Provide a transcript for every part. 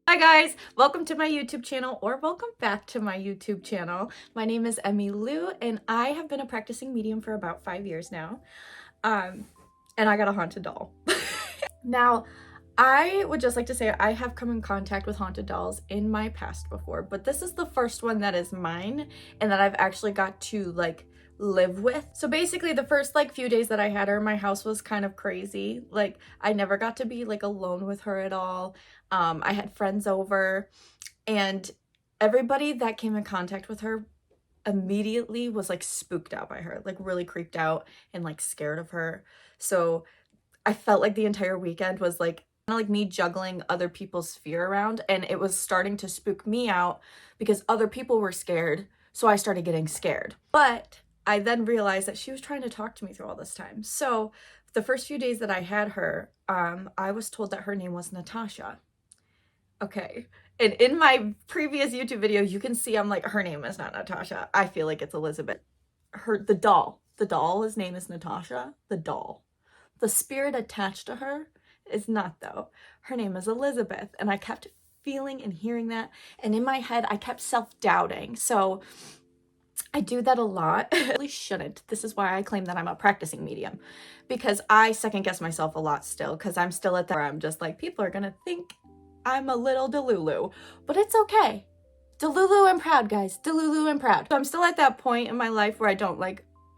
Hi guys, welcome to my YouTube channel, or welcome back to my YouTube channel. My name is Emmy Lou and I have been a practicing medium for about 5 years now. And I got a haunted doll. Now, I would just like to say I have come in contact with haunted dolls in my past before, but this is the first one that is mine and that I've actually got to live with. So basically the first few days that I had her, my house was kind of crazy. I never got to be alone with her at all. I had friends over and everybody that came in contact with her immediately was spooked out by her, really creeped out and scared of her. So I felt like the entire weekend was kind of me juggling other people's fear around, and it was starting to spook me out because other people were scared, so I started getting scared. But I then realized that she was trying to talk to me through all this time. So the first few days that I had her, I was told that her name was Natasha. Okay. And in my previous YouTube video, you can see I'm her name is not Natasha. I feel like it's Elizabeth. The doll's name is Natasha, the doll. The spirit attached to her is not, though. Her name is Elizabeth. And I kept feeling and hearing that. And in my head, I kept self-doubting. So I do that a lot. I really shouldn't. This is why I claim that I'm a practicing medium. Because I second guess myself a lot still. Because I'm still at that where I'm just people are going to think I'm a little Delulu. But it's okay. Delulu and proud, guys. Delulu and proud. So I'm still at that point in my life where I don't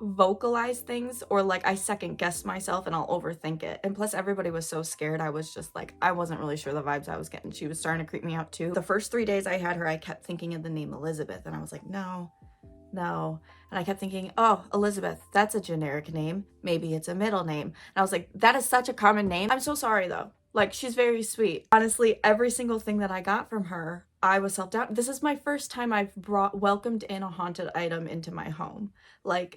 vocalize things, or I second guess myself and I'll overthink it. And plus everybody was so scared, I was just I wasn't really sure the vibes I was getting. She was starting to creep me out too. The first 3 days I had her, I kept thinking of the name Elizabeth, and I was no. And I kept thinking, oh, Elizabeth, that's a generic name, maybe it's a middle name. And I was that is such a common name. I'm so sorry though. She's very sweet. Honestly, every single thing that I got from her, I was self-doubt. This is my first time I've welcomed in a haunted item into my home.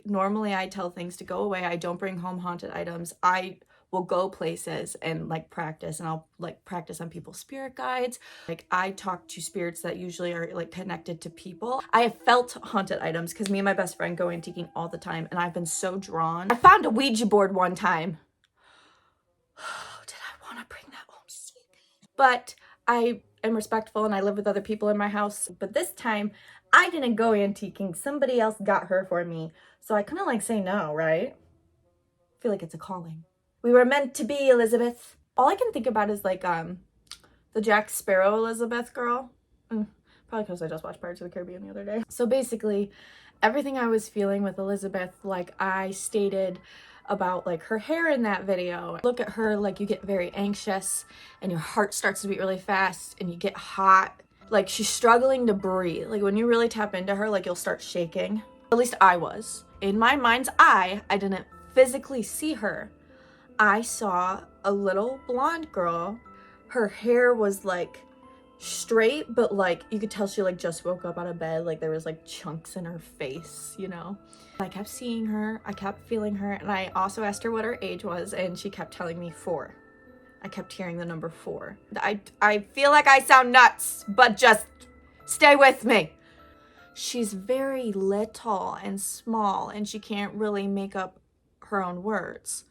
Normally I tell things to go away. I don't bring home haunted items. I will go places and practice, and I'll practice on people's spirit guides. I talk to spirits that usually are connected to people. I have felt haunted items because me and my best friend go antiquing all the time, and I've been so drawn. I found a Ouija board one time. Did I want to bring that home? But I am respectful and I live with other people in my house. But this time I didn't go antiquing. Somebody else got her for me. So I couldn't say no, right? I feel like it's a calling. We were meant to be, Elizabeth. All I can think about is the Jack Sparrow Elizabeth girl. Probably because I just watched Pirates of the Caribbean the other day. So basically, everything I was feeling with Elizabeth, I stated about her hair in that video. Look at her, you get very anxious and your heart starts to beat really fast and you get hot. She's struggling to breathe. When you really tap into her, you'll start shaking. At least I was. In my mind's eye, I didn't physically see her. I saw a little blonde girl. Her hair was straight, but you could tell she just woke up out of bed. There was chunks in her face, you know. I kept seeing her, I kept feeling her, and I also asked her what her age was, and she kept telling me 4. I kept hearing the number 4. I feel like I sound nuts, but just stay with me. She's very little and small, and she can't really make up her own words.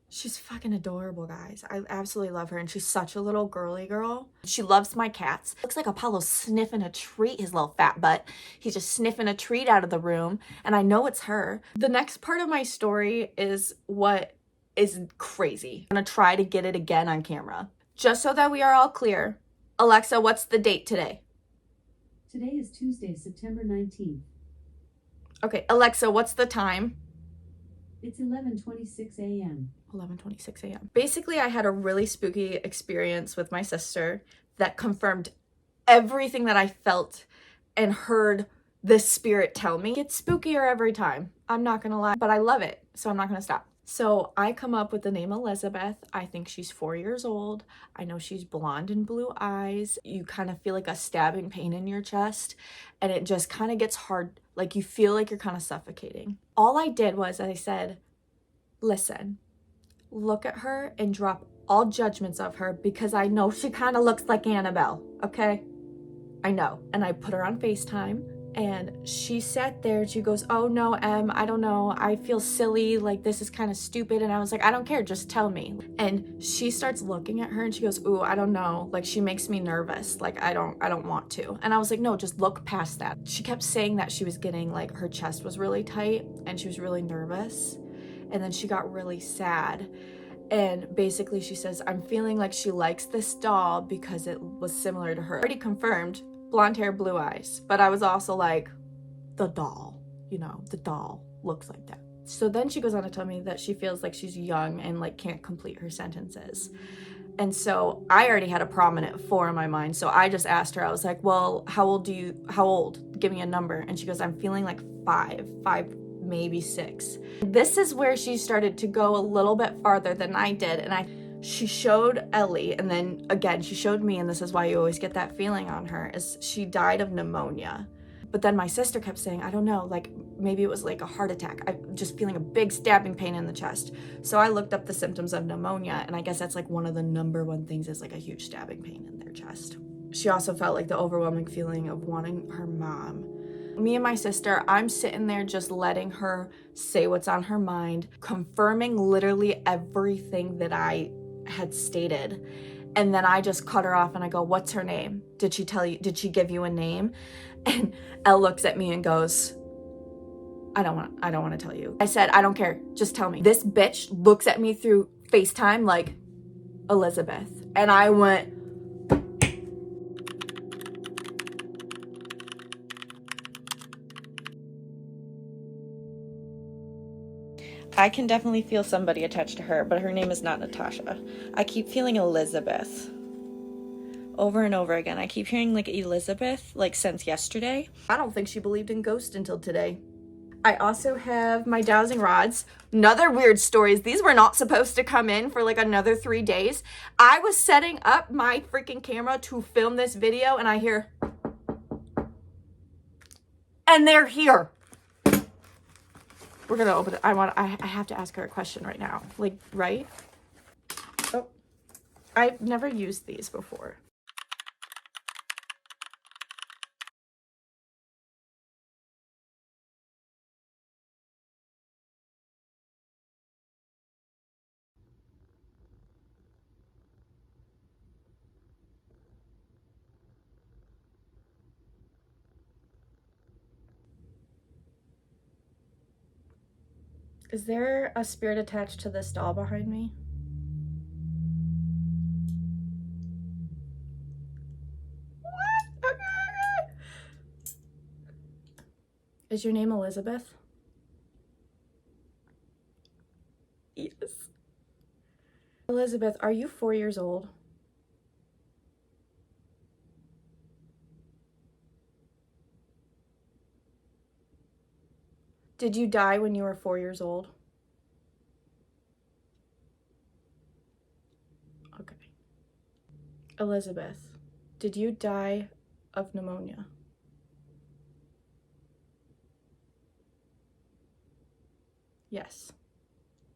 She's fucking adorable, guys. I absolutely love her, and she's such a little girly girl. She loves my cats. Looks like Apollo's sniffing a treat, his little fat butt. He's just sniffing a treat out of the room, and I know it's her. The next part of my story is what is crazy. I'm gonna try to get it again on camera. Just so that we are all clear, Alexa, what's the date today? Today is Tuesday, September 19th. Okay, Alexa, what's the time? It's 11:26 a.m. 11:26 a.m. Basically, I had a really spooky experience with my sister that confirmed everything that I felt and heard this spirit tell me. It's spookier every time. I'm not gonna lie, but I love it, so I'm not gonna stop. So I come up with the name Elizabeth. I think she's 4 years old. I know she's blonde and blue eyes. You kind of feel a stabbing pain in your chest, and it just kind of gets hard. You feel like you're kind of suffocating. All I did was I said, listen, look at her and drop all judgments of her, because I know she kind of looks like Annabelle, okay? I know. And I put her on FaceTime And she sat there and she goes, "Oh no, Em, I don't know. I feel silly. Like, this is kind of stupid." And I was like, "I don't care. Just tell me." And she starts looking at her and she goes, "Ooh, I don't know. Like, she makes me nervous. Like, I don't want to." And I was like, "No, just look past that." She kept saying that she was getting, like, her chest was really tight and she was really nervous. And then she got really sad. And basically she says, "I'm feeling like she likes this doll because it was similar to her." Already confirmed, blonde hair, blue eyes. But I was also like, the doll, you know, the doll looks like that. So then she goes on to tell me that she feels like she's young and like can't complete her sentences. And so I already had a prominent 4 in my mind. So I just asked her, I was like, "Well, how old? Give me a number." And she goes, "I'm feeling like 5, maybe 6. This is where she started to go a little bit farther than I did. And she showed Ellie, and then again, she showed me, and this is why you always get that feeling on her, is she died of pneumonia. But then my sister kept saying, "I don't know, like maybe it was like a heart attack. I'm just feeling a big stabbing pain in the chest." So I looked up the symptoms of pneumonia, and I guess that's like one of the #1 things is like a huge stabbing pain in their chest. She also felt like the overwhelming feeling of wanting her mom. Me and my sister, I'm sitting there just letting her say what's on her mind, confirming literally everything that I had stated. And then I just cut her off and I go, "What's her name? Did she give you a name?" And Elle looks at me and goes, I don't want to tell you." I said, "I don't care. Just tell me." This bitch looks at me through FaceTime like, "Elizabeth." And I went, I can definitely feel somebody attached to her, but her name is not Natasha. I keep feeling Elizabeth. Over and over again. I keep hearing like Elizabeth, like since yesterday. I don't think she believed in ghosts until today. I also have my dowsing rods. Another weird stories. These were not supposed to come in for like another 3 days. I was setting up my freaking camera to film this video and I hear, and they're here. We're gonna open it. I have to ask her a question right now. Like, right? Oh, I've never used these before. Is there a spirit attached to this doll behind me? What? Okay. Is your name Elizabeth? Yes. Elizabeth, are you 4 years old? Did you die when you were 4 years old? Okay. Elizabeth, did you die of pneumonia? Yes.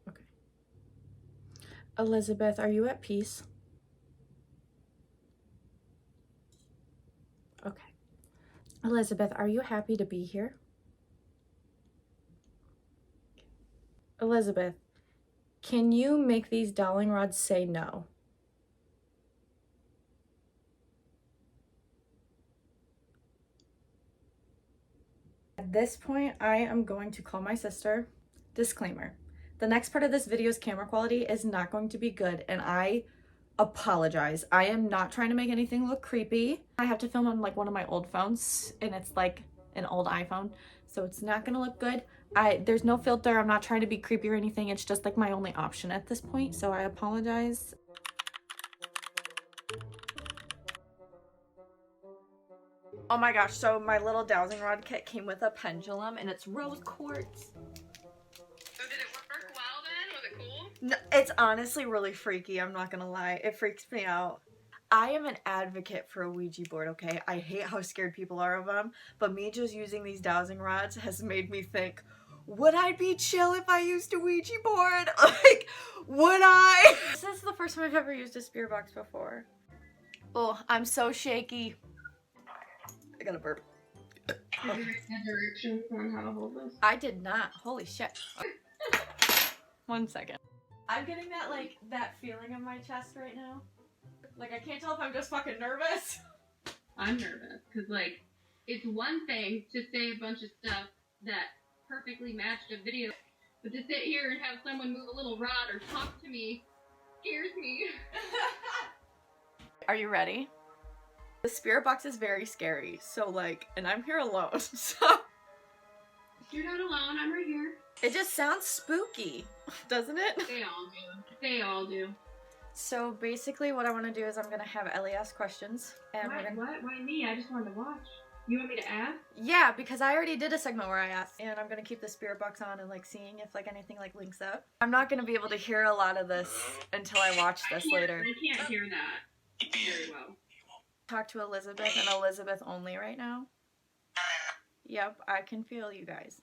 Okay. Elizabeth, are you at peace? Okay. Elizabeth, are you happy to be here? Elizabeth, can you make these dowling rods say no? At this point, I am going to call my sister. Disclaimer. The next part of this video's camera quality is not going to be good, and I apologize. I am not trying to make anything look creepy. I have to film on like one of my old phones, and it's like an old iPhone, so it's not gonna look good. There's no filter. I'm not trying to be creepy or anything. It's just like my only option at this point, so I apologize. Oh my gosh, so my little dowsing rod kit came with a pendulum and it's rose quartz. So did it work well then? Was it cool? No, it's honestly really freaky, I'm not gonna lie. It freaks me out. I am an advocate for a Ouija board, okay? I hate how scared people are of them, but me just using these dowsing rods has made me think, would I be chill if I used a Ouija board? Like, would I? This is the first time I've ever used a spirit box before. Oh, I'm so shaky. I gotta burp. Did you get directions on how to hold this? I did not. Holy shit. 1 second. I'm getting that feeling in my chest right now. Like, I can't tell if I'm just fucking nervous. I'm nervous because, like, it's one thing to say a bunch of stuff that perfectly matched a video, but to sit here and have someone move a little rod or talk to me scares me. Are you ready? The spirit box is very scary, so like, and I'm here alone, so. You're not alone, I'm right here. It just sounds spooky, doesn't it? They all do. They all do. So basically what I want to do is I'm going to have Ellie ask questions. And we're gonna... What? Why me? I just wanted to watch. You want me to ask? Yeah, because I already did a segment where I asked, and I'm going to keep the spirit box on and like seeing if like anything like links up. I'm not going to be able to hear a lot of this until I watch this later. I can't hear that very well. Talk to Elizabeth and Elizabeth only right now. Yep, I can feel you guys.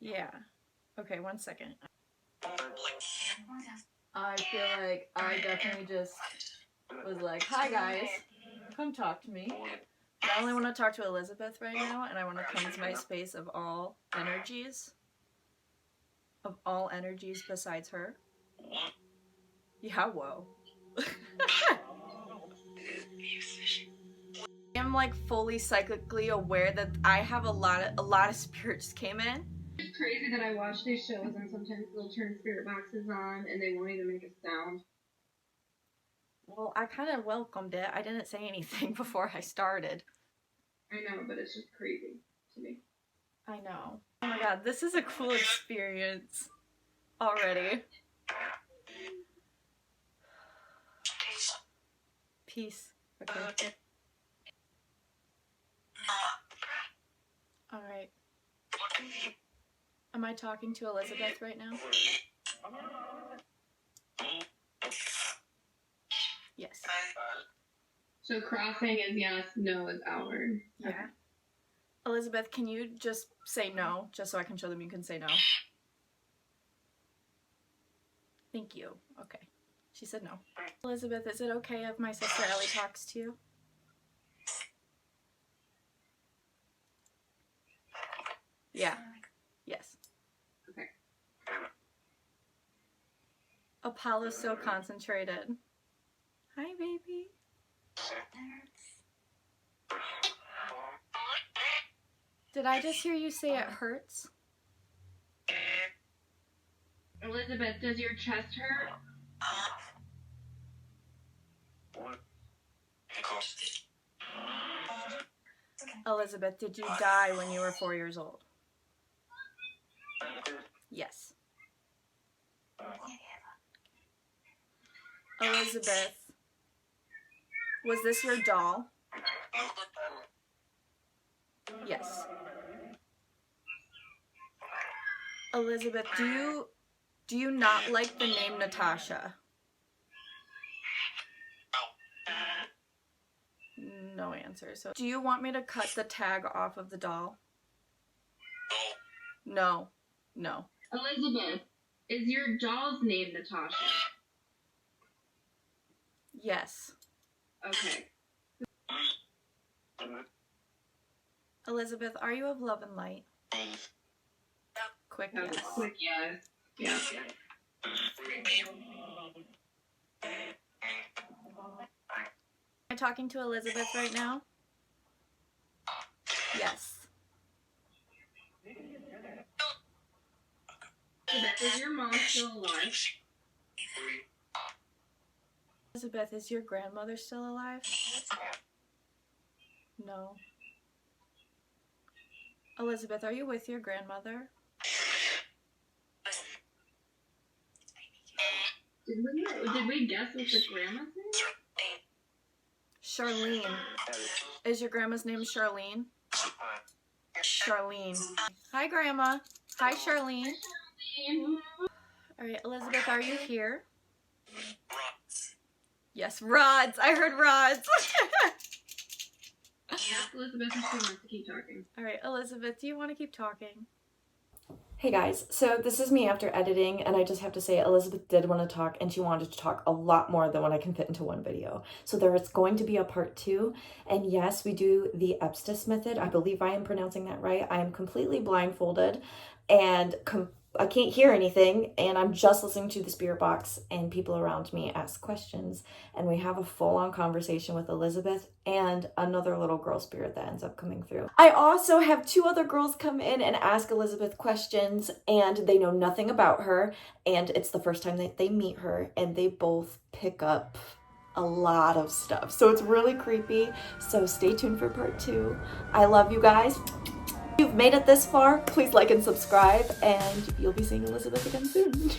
Yeah. Okay, 1 second. I feel like I definitely just was like, hi guys, come talk to me. But I only want to talk to Elizabeth right now, and I want to cleanse my space of all energies. Of all energies besides her. Yeah, whoa. I'm like fully psychically aware that I have a lot of spirits came in. It's crazy that I watch these shows and sometimes they'll turn spirit boxes on and they won't even make a sound. Well, I kind of welcomed it. I didn't say anything before I started. I know, but it's just crazy to me. I know. Oh my god, this is a cool experience already. Peace. Okay. Alright. Am I talking to Elizabeth right now? Yes. So crossing is yes, no is outward. Yeah. Elizabeth, can you just say no, just so I can show them you can say no? Thank you. Okay. She said no. Elizabeth, is it okay if my sister Ellie talks to you? Yeah. Yes. Okay. Apollo's so concentrated. Hi, baby. Did I just hear you say it hurts? Elizabeth, does your chest hurt? Elizabeth, did you die when you were 4 years old? Yes. Elizabeth, was this your doll? Yes. Elizabeth, do you not like the name Natasha? No answer. So, do you want me to cut the tag off of the doll? No. No. Elizabeth, is your doll's name Natasha? Yes. Okay. Elizabeth, are you of love and light? Quick That was yes. quick yes. Yeah. Am I talking to Elizabeth right now? Yes. Elizabeth, is your mom still alive? Elizabeth, is your grandmother still alive? No. Elizabeth, are you with your grandmother? Did we guess what the grandma's name? Charlene. Is your grandma's name Charlene? Charlene. Hi, Grandma. Hi, Charlene. Alright, Elizabeth, are you here? Yes, rods. I heard rods. Ask Elizabeth if she wants to keep talking. Alright, Elizabeth, do you want to keep talking? Hey guys, so this is me after editing, and I just have to say Elizabeth did want to talk, and she wanted to talk a lot more than what I can fit into one video. So there is going to be a part 2, and yes, we do the Epstis method. I believe I am pronouncing that right. I am completely blindfolded, and I can't hear anything, and I'm just listening to the spirit box, and people around me ask questions, and we have a full-on conversation with Elizabeth and another little girl spirit that ends up coming through. I also have 2 other girls come in and ask Elizabeth questions, and they know nothing about her, and it's the first time that they meet her, and they both pick up a lot of stuff. So it's really creepy. So stay tuned for part 2. I love you guys. If you've made it this far, please like and subscribe, and you'll be seeing Elizabeth again soon.